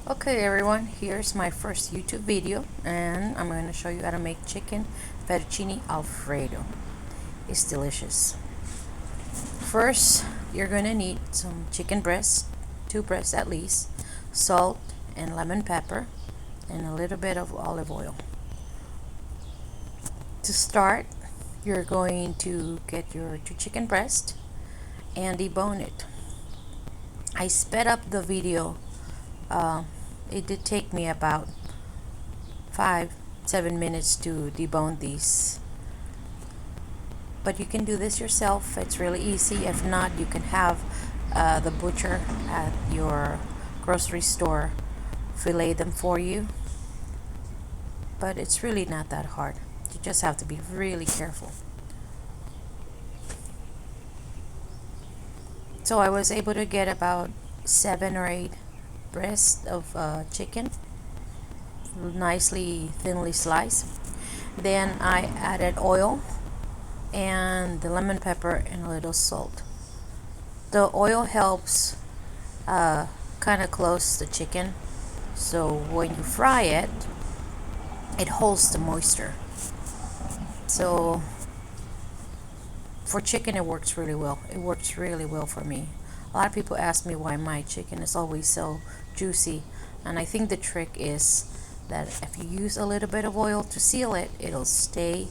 Okay everyone, here's my first YouTube video and I'm going to show you how to make chicken fettuccine alfredo. It's delicious. First, you're going to need some chicken breast, 2 breasts at least, salt and lemon pepper, and a little bit of olive oil. To start, you're going to get your 2 chicken breasts and debone it. I sped up the video. It did take me about 5-7 minutes to debone these, but you can do this yourself. It's really easy. If not, you can have the butcher at your grocery store fillet them for you, but it's really not that hard. You just have to be really careful. So I was able to get about 7 or 8 breasts of chicken, nicely thinly sliced. Then I added oil and the lemon pepper and a little salt. The oil helps kind of close the chicken, so when you fry it, it holds the moisture. So for chicken it works really well. It works really well for me. A lot of people ask me why my chicken is always so juicy, and I think the trick is that if you use a little bit of oil to seal it, it'll stay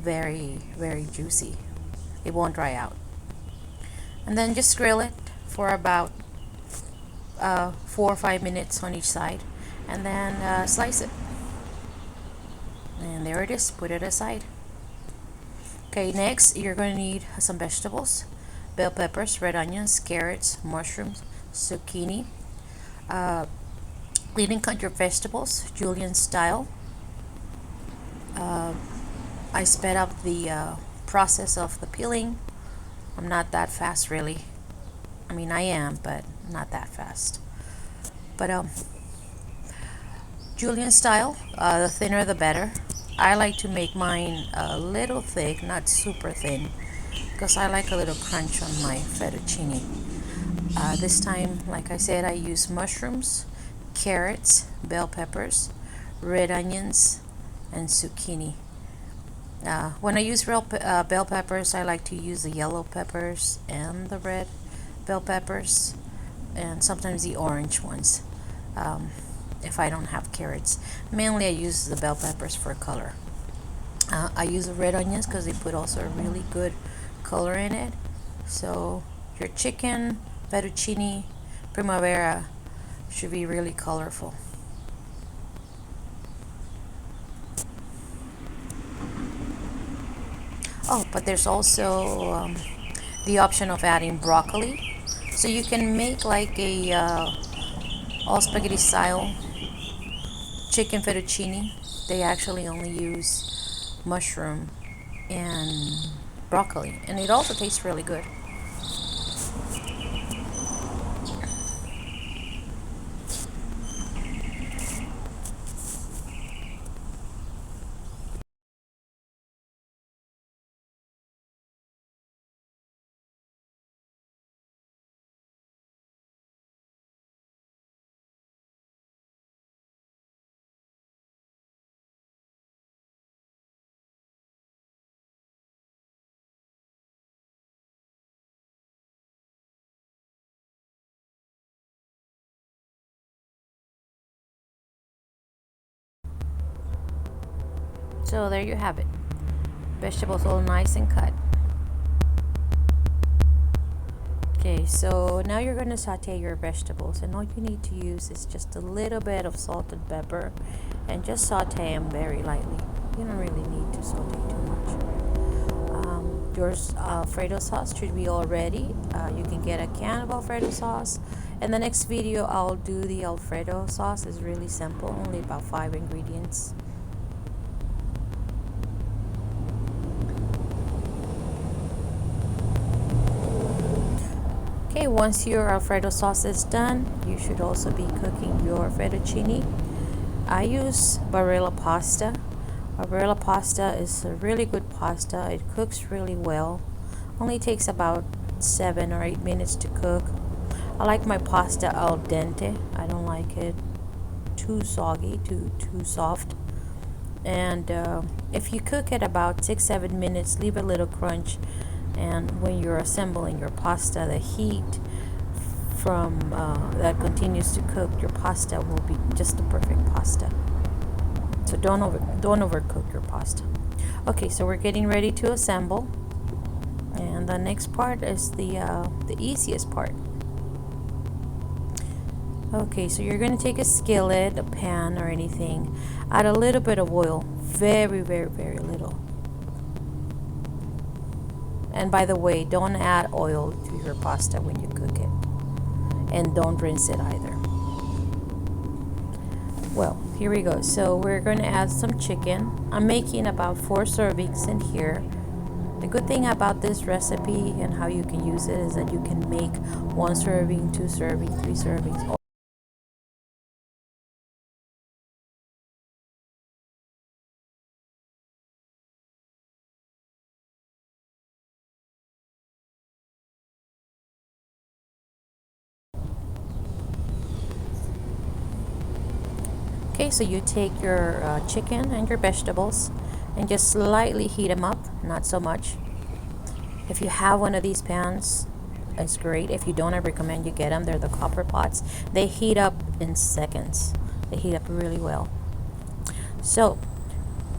very juicy. It won't dry out. And then just grill it for about 4 or 5 minutes on each side, and then slice it. And there it is. Put it aside. Okay, next you're going to need some vegetables: bell peppers, red onions, carrots, mushrooms, zucchini. Clean cut your vegetables julienne style. I sped up the process of the peeling. I'm not that fast really. I mean, I am, but not that fast. But julienne style, the thinner the better. I like to make mine a little thick, not super thin, because I like a little crunch on my fettuccine. This time, like I said, I use mushrooms, carrots, bell peppers, red onions, and zucchini. When I use bell peppers, I like to use the yellow peppers and the red bell peppers, and sometimes the orange ones. If I don't have carrots, mainly I use the bell peppers for color. I use the red onions because they put also a really good color in it. So your chicken fettuccine primavera should be really colorful. Oh, but there's also the option of adding broccoli, so you can make like a all spaghetti style chicken fettuccine. They actually only use mushroom and broccoli, and it also tastes really good. So there you have it. Vegetables all nice and cut. Okay, so now you're going to saute your vegetables, and all you need to use is just a little bit of salt and pepper, and just saute them very lightly. You don't really need to saute too much. Your Alfredo sauce should be all ready. You can get a can of Alfredo sauce. In the next video, I'll do the Alfredo sauce. It's really simple, only about 5 ingredients. Okay, once your Alfredo sauce is done, you should also be cooking your fettuccine. I use Barilla pasta. Barilla pasta is a really good pasta. It cooks really well. Only takes about 7 or 8 minutes to cook. I like my pasta al dente. I don't like it too soggy, too soft. And if you cook it about 6-7 minutes, leave a little crunch, and when you're assembling your pasta, the heat from that continues to cook your pasta will be just the perfect pasta. So don't overcook your pasta. Okay, so we're getting ready to assemble, and the next part is the easiest part. Okay, so you're going to take a skillet, a pan, or anything, add a little bit of oil, very little. And by the way, don't add oil to your pasta when you cook it, and don't rinse it either. Well, here we go. So we're going to add some chicken. I'm making about 4 servings in here. The good thing about this recipe and how you can use it is that you can make 1 serving, 2 servings, 3 servings. Okay, so you take your chicken and your vegetables and just slightly heat them up, not so much. If you have one of these pans, it's great. If you don't, I recommend you get them. They're the copper pots. They heat up in seconds. They heat up really well. So,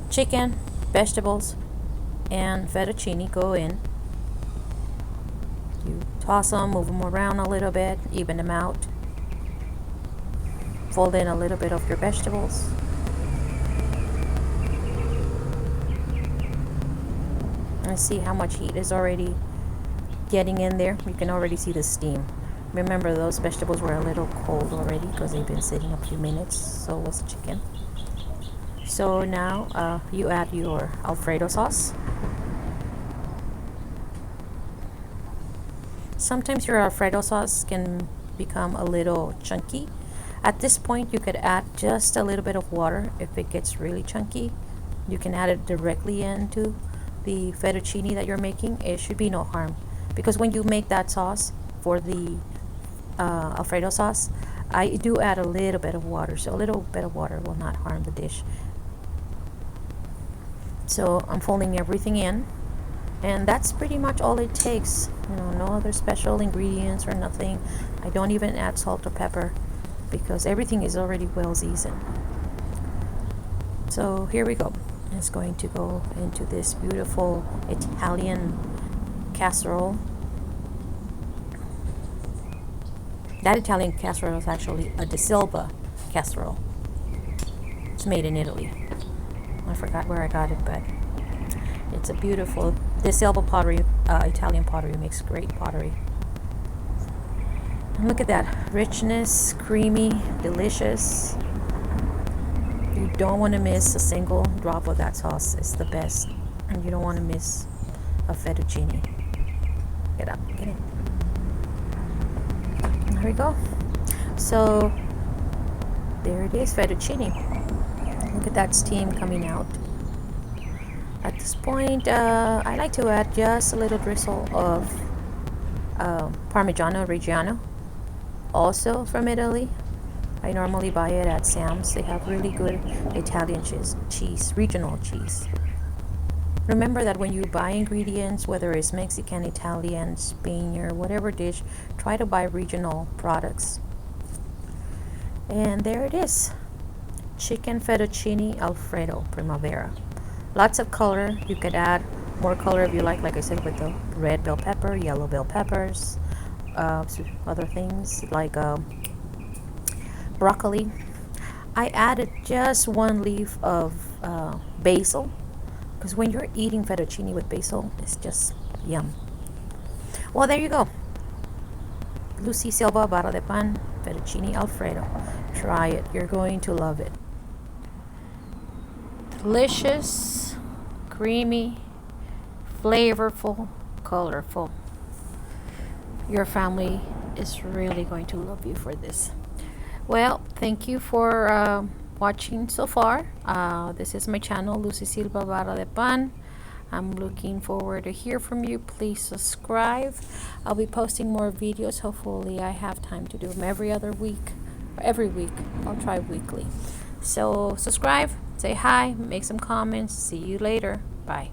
chicken, vegetables, and fettuccine go in. You toss them, move them around a little bit, even them out. Fold in a little bit of your vegetables. And see how much heat is already getting in there. You can already see the steam. Remember, those vegetables were a little cold already because they've been sitting a few minutes. So was the chicken. So now you add your Alfredo sauce. Sometimes your Alfredo sauce can become a little chunky. At this point, you could add just a little bit of water. If it gets really chunky, you can add it directly into the fettuccine that you're making. It should be no harm, because when you make that sauce for the Alfredo sauce, I do add a little bit of water, so a little bit of water will not harm the dish. So I'm folding everything in, and that's pretty much all it takes. No other special ingredients or nothing. I don't even add salt or pepper because everything is already well seasoned. So here we go. It's going to go into this beautiful Italian casserole. That Italian casserole is actually a De Silva casserole. It's made in Italy. I forgot where I got it, but it's a beautiful De Silva pottery. Italian pottery makes great pottery. And look at that richness, creamy, delicious. You don't want to miss a single drop of that sauce. It's the best, and you don't want to miss a fettuccine. Get up, get in. There we go. So there it is, fettuccine. Look at that steam coming out. At this point, I like to add just a little drizzle of Parmigiano Reggiano, also from Italy. I normally buy it at Sam's. They have really good Italian cheese, regional cheese. Remember that when you buy ingredients, whether it's Mexican, Italian, Spain, or whatever dish, try to buy regional products. And there it is. Chicken Fettuccine Alfredo Primavera. Lots of color. You could add more color if you like I said, with the red bell pepper, yellow bell peppers, other things like broccoli. I added just 1 leaf of basil, because when you're eating fettuccine with basil, it's just yum. Well, there you go. Lucy Silva Barra de Pan Fettuccine Alfredo. Try it. You're going to love it. Delicious, creamy, flavorful, colorful. Your family is really going to love you for this. Well, thank you for watching so far. This is my channel, Lucy Silva Barra de Pan. I'm looking forward to hear from you. Please subscribe. I'll be posting more videos. Hopefully I have time to do them every other week. every week. I'll try weekly. So subscribe, say hi, make some comments. See you later. Bye.